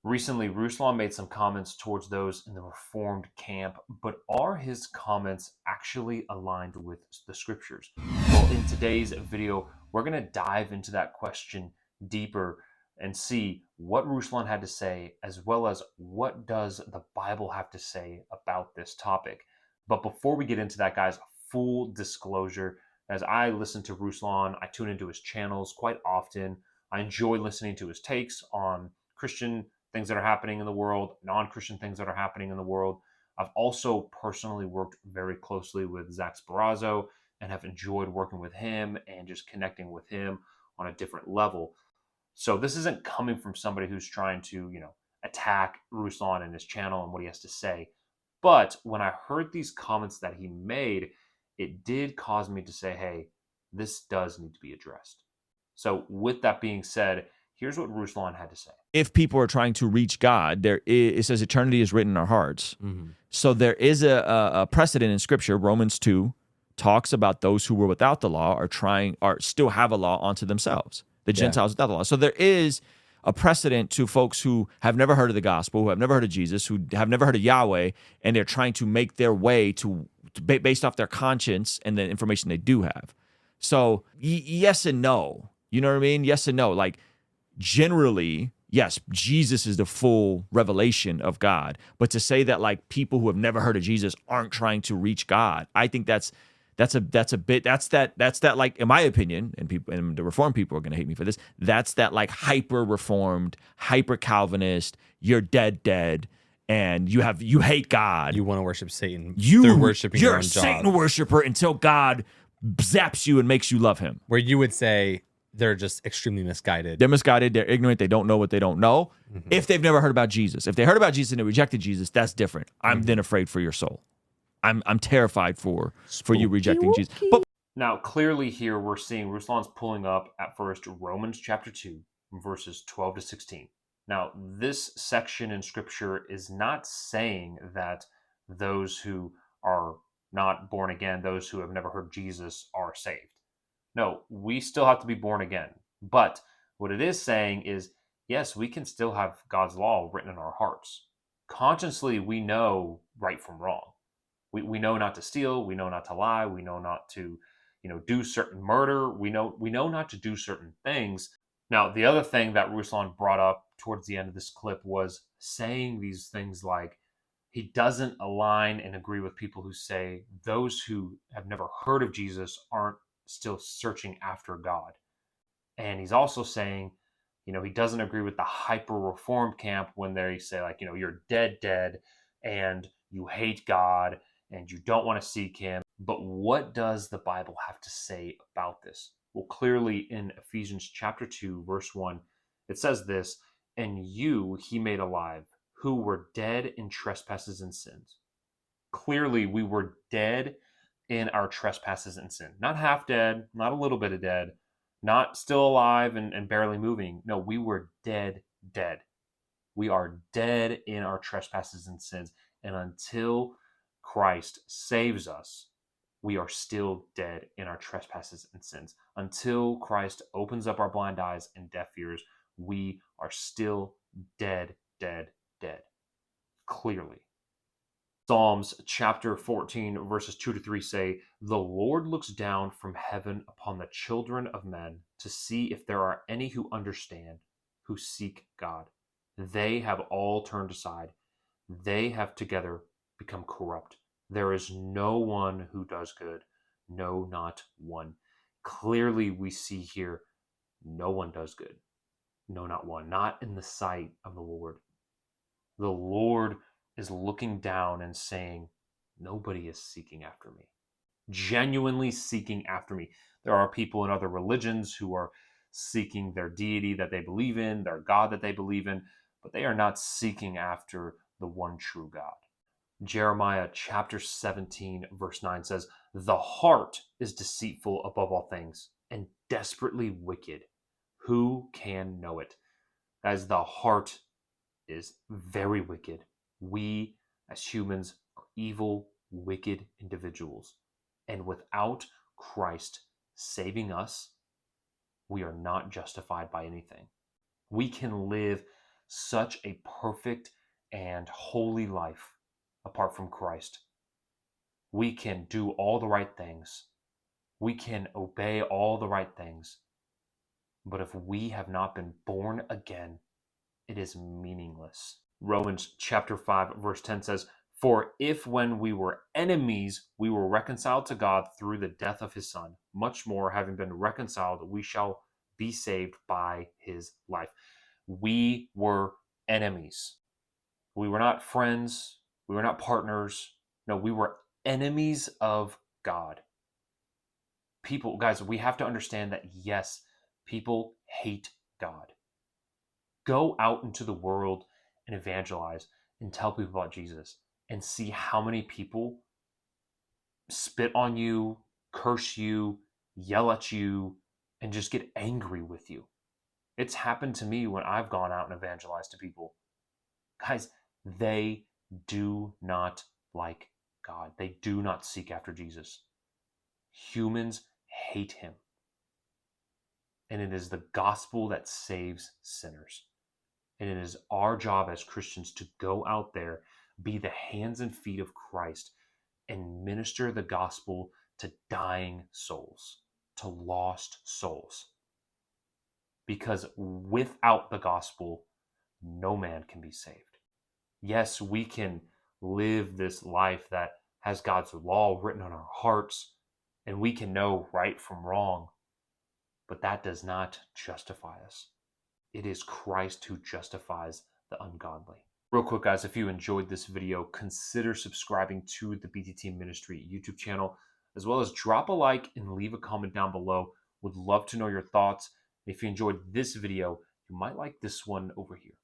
Recently, Ruslan made some comments towards those in the Reformed camp, but are his comments actually aligned with the scriptures? Well, in today's video, we're going to dive into that question deeper and see what Ruslan had to say, as well as what does the Bible have to say about this topic. But before we get into that, guys, full disclosure, as I listen to Ruslan, I tune into his channels quite often. I enjoy listening to his takes on Christian things that are happening in the world, non-Christian things that are happening in the world. I've also personally worked very closely with Zach Sparazzo and have enjoyed working with him and just connecting with him on a different level. So this isn't coming from somebody who's trying to, attack Ruslan and his channel and what he has to say. But when I heard these comments that he made, it did cause me to say, hey, this does need to be addressed. So with that being said, here's what Ruslan had to say. If people are trying to reach God, it says eternity is written in our hearts. Mm-hmm. So there is a precedent in Scripture. Romans 2 talks about those who were without the law are still have a law unto themselves. The Gentiles without the law. So there is a precedent to folks who have never heard of the gospel, who have never heard of Jesus, who have never heard of Yahweh, and they're trying to make their way based off their conscience and the information they do have. So yes and no. You know what I mean? Yes and no. Like, generally, yes, Jesus is the full revelation of God. But to say that like people who have never heard of Jesus aren't trying to reach God, I think that's that like, in my opinion, and the Reformed people are going to hate me for this, that's that like hyper Reformed, hyper Calvinist, you're dead, and you hate God. You want to worship Satan through worshiping your own job. You're a Satan worshiper until God zaps you and makes you love him. Where you would say they're just extremely misguided. They're misguided. They're ignorant. They don't know what they don't know. Mm-hmm. If they've never heard about Jesus. If they heard about Jesus and they rejected Jesus, that's different. I'm then afraid for your soul. I'm terrified for you rejecting Jesus. But now, clearly here we're seeing Ruslan's pulling up at first Romans chapter 2, verses 12 to 16. Now, this section in Scripture is not saying that those who are not born again, those who have never heard Jesus, are saved. No, we still have to be born again. But what it is saying is, yes, we can still have God's law written in our hearts. Consciously, we know right from wrong. We know not to steal. We know not to lie. We know not to, do certain murder. We know not to do certain things. Now, the other thing that Ruslan brought up towards the end of this clip was saying these things like he doesn't align and agree with people who say those who have never heard of Jesus aren't still searching after God. And he's also saying, he doesn't agree with the hyper Reformed camp when they say like, you're dead, and you hate God and you don't want to seek him. But what does the Bible have to say about this? Well, clearly in Ephesians chapter 2, verse 1, it says this, and you he made alive, who were dead in trespasses and sins. Clearly we were dead in our trespasses and sin. Not half dead, not a little bit of dead, not still alive and barely moving. No, we were dead. We are dead in our trespasses and sins. And until Christ saves us, we are still dead in our trespasses and sins. Until Christ opens up our blind eyes and deaf ears, we are still dead. Clearly. Psalms chapter 14, verses 2 to 3 say, the Lord looks down from heaven upon the children of men to see if there are any who understand, who seek God. They have all turned aside. They have together become corrupt. There is no one who does good. No, not one. Clearly we see here, no one does good. No, not one. Not in the sight of the Lord. The Lord is looking down and saying, nobody is seeking after me. Genuinely seeking after me. There are people in other religions who are seeking their deity that they believe in, their God that they believe in, but they are not seeking after the one true God. Jeremiah chapter 17, verse 9 says, the heart is deceitful above all things and desperately wicked. Who can know it? As the heart is very wicked. We as humans are evil, wicked individuals. And without Christ saving us, we are not justified by anything. We can live such a perfect and holy life apart from Christ. We can do all the right things. We can obey all the right things. But if we have not been born again, it is meaningless. Romans chapter 5, verse 10 says, "For if when we were enemies, we were reconciled to God through the death of his Son, much more, having been reconciled, we shall be saved by his life." We were enemies. We were not friends. We were not partners. No, we were enemies of God. People, guys, we have to understand that, yes, people hate God. Go out into the world and evangelize and tell people about Jesus and see how many people spit on you, curse you, yell at you, and just get angry with you. It's happened to me when I've gone out and evangelized to people. Guys, they do not like God. They do not seek after Jesus. Humans hate him. And it is the gospel that saves sinners. And it is our job as Christians to go out there, be the hands and feet of Christ, and minister the gospel to dying souls, to lost souls. Because without the gospel, no man can be saved. Yes, we can live this life that has God's law written on our hearts, and we can know right from wrong, but that does not justify us. It is Christ who justifies the ungodly. Real quick, guys, if you enjoyed this video, consider subscribing to the BTteam Ministry YouTube channel, as well as drop a like and leave a comment down below. Would love to know your thoughts. If you enjoyed this video, you might like this one over here.